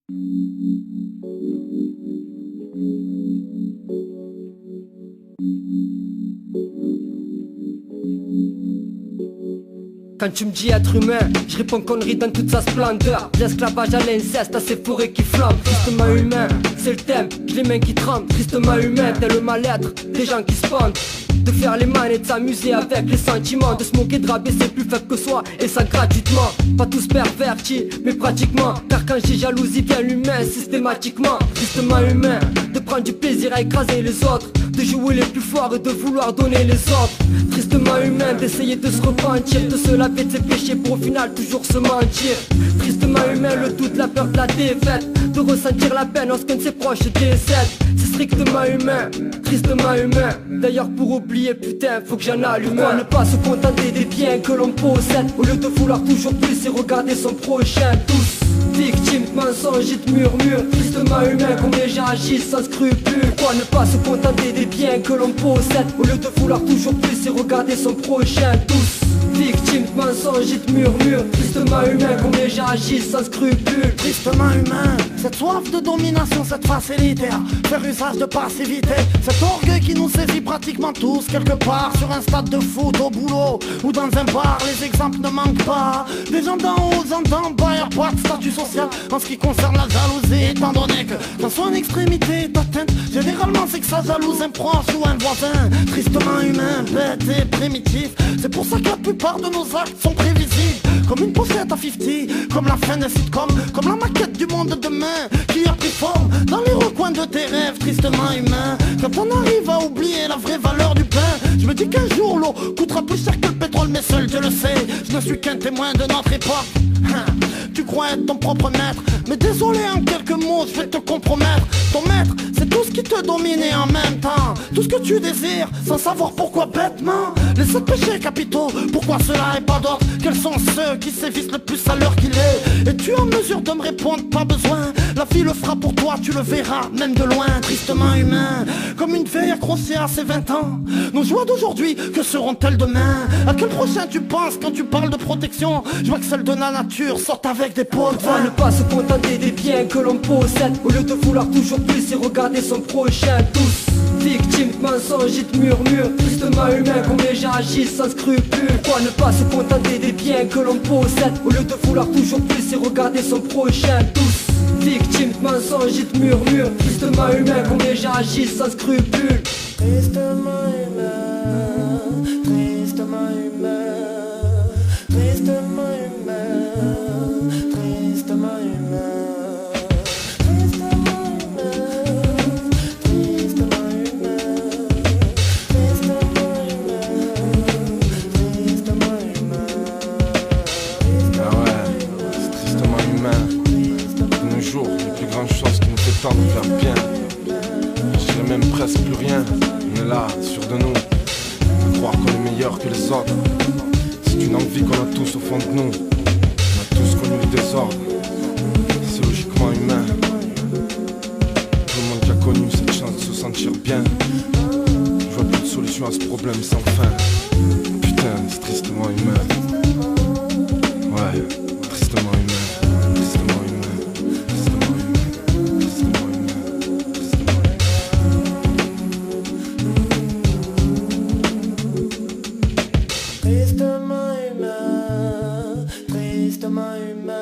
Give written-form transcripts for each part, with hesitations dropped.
Quand tu me dis être humain, je réponds connerie dans toute sa splendeur. L'esclavage à l'inceste, à ces forêts qui flamment. Tristement humain, c'est le thème, j'ai les mains qui tremblent. Tristement humain, tel le mal-être des gens qui se pendent. De faire les mannes et de s'amuser avec les sentiments. De se moquer, de rabaisser plus faible que soi, et ça gratuitement. Pas tous pervertis, mais pratiquement. Car quand je dis jalousie, vient l'humain systématiquement. Tristement humain, de prendre du plaisir à écraser les autres. De jouer les plus forts et de vouloir donner les ordres. Tristement humain, d'essayer de se repentir, de se laver de ses péchés pour au final toujours se mentir. Tristement humain, le doute, la peur de la défaite, de ressentir la peine lorsqu'un de ses proches décède. C'est strictement humain, tristement humain. D'ailleurs pour oublier, putain, faut que j'en allume. Pourquoi ne pas se contenter des biens que l'on possède, au lieu de vouloir toujours plus et regarder son prochain. Tous victimes de mensonges et de murmures. Tristement humain, combien j'agis sans scrupule. Pourquoi ne pas se contenter des biens que l'on possède, au lieu de vouloir toujours plus et regarder son prochain. Tous victimes de mensonges et de murmures. Tristement humain, combien j'agis sans scrupule. Tristement humain, cette soif de domination, cette facilité à faire usage de passivité, cet orgueil qui nous saisit pratiquement tous quelque part. Sur un stade de foot, au boulot ou dans un bar, les exemples ne manquent pas. Des gens d'en haut, des gens d'en bas, y'a pas de statut social en ce qui concerne la jalousie, étant donné que dans son extrémité est atteinte, généralement c'est que ça jalouse un proche ou un voisin. Tristement humain, bête et primitif, c'est pour ça que la plupart de nos actes sont prévisibles. Comme une pochette à 50, comme la fin d'un sitcom, comme la maquette du monde de demain qui a pris forme dans les recoins de tes rêves. Tristement humain, quand on arrive à oublier la vraie valeur du pain, je me dis qu'un jour l'eau coûtera plus cher que le pétrole, mais seul Dieu le sait, je ne suis qu'un témoin de notre époque. Tu crois être ton propre maître, mais désolé, en quelques mots je vais te compromettre. Ton maître, c'est tout ce qui te domine et en même temps tout ce que tu désires, sans savoir pourquoi bêtement. Les 7 péchés capitaux, pourquoi cela et pas d'autres? Quels sont ceux qui sévissent le plus à l'heure qu'il est? Es-tu en mesure de me répondre? Pas besoin, la vie le fera pour toi, tu le verras, même de loin. Tristement humain, comme une veille accrochée à ses 20 ans. Nos joies d'aujourd'hui, que seront-elles demain? À quel prochain tu penses quand tu parles de protection? Je vois que celles de la nature sortent avec des pots de vin. Ne pas se contenter des biens que l'on possède, au lieu de vouloir toujours plus et regarder son prochain. Tous victimes de mensonges et de murmures. Tristement humain, combien j'agis sans scrupule. Pourquoi ne pas se contenter des biens que l'on possède, au lieu de vouloir toujours plus et regarder son prochain. Tous victimes de mensonges et de murmures. Tristement humain, combien j'agis sans scrupule. Tristement humain, tristement humain, tristement humain, tristement humain. De faire bien, je dirais même presque plus rien. On est là, sûr de nous, de croire qu'on est meilleur que les autres. C'est une envie qu'on a tous au fond de nous. On a tous connu le désordre, c'est logiquement humain. Tout le monde qui a connu cette chance de se sentir bien. Je vois plus de solution à ce problème sans fin. Putain, c'est tristement humain. Ouais, tristement humain. Tristement humain,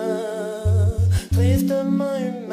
tristement humain.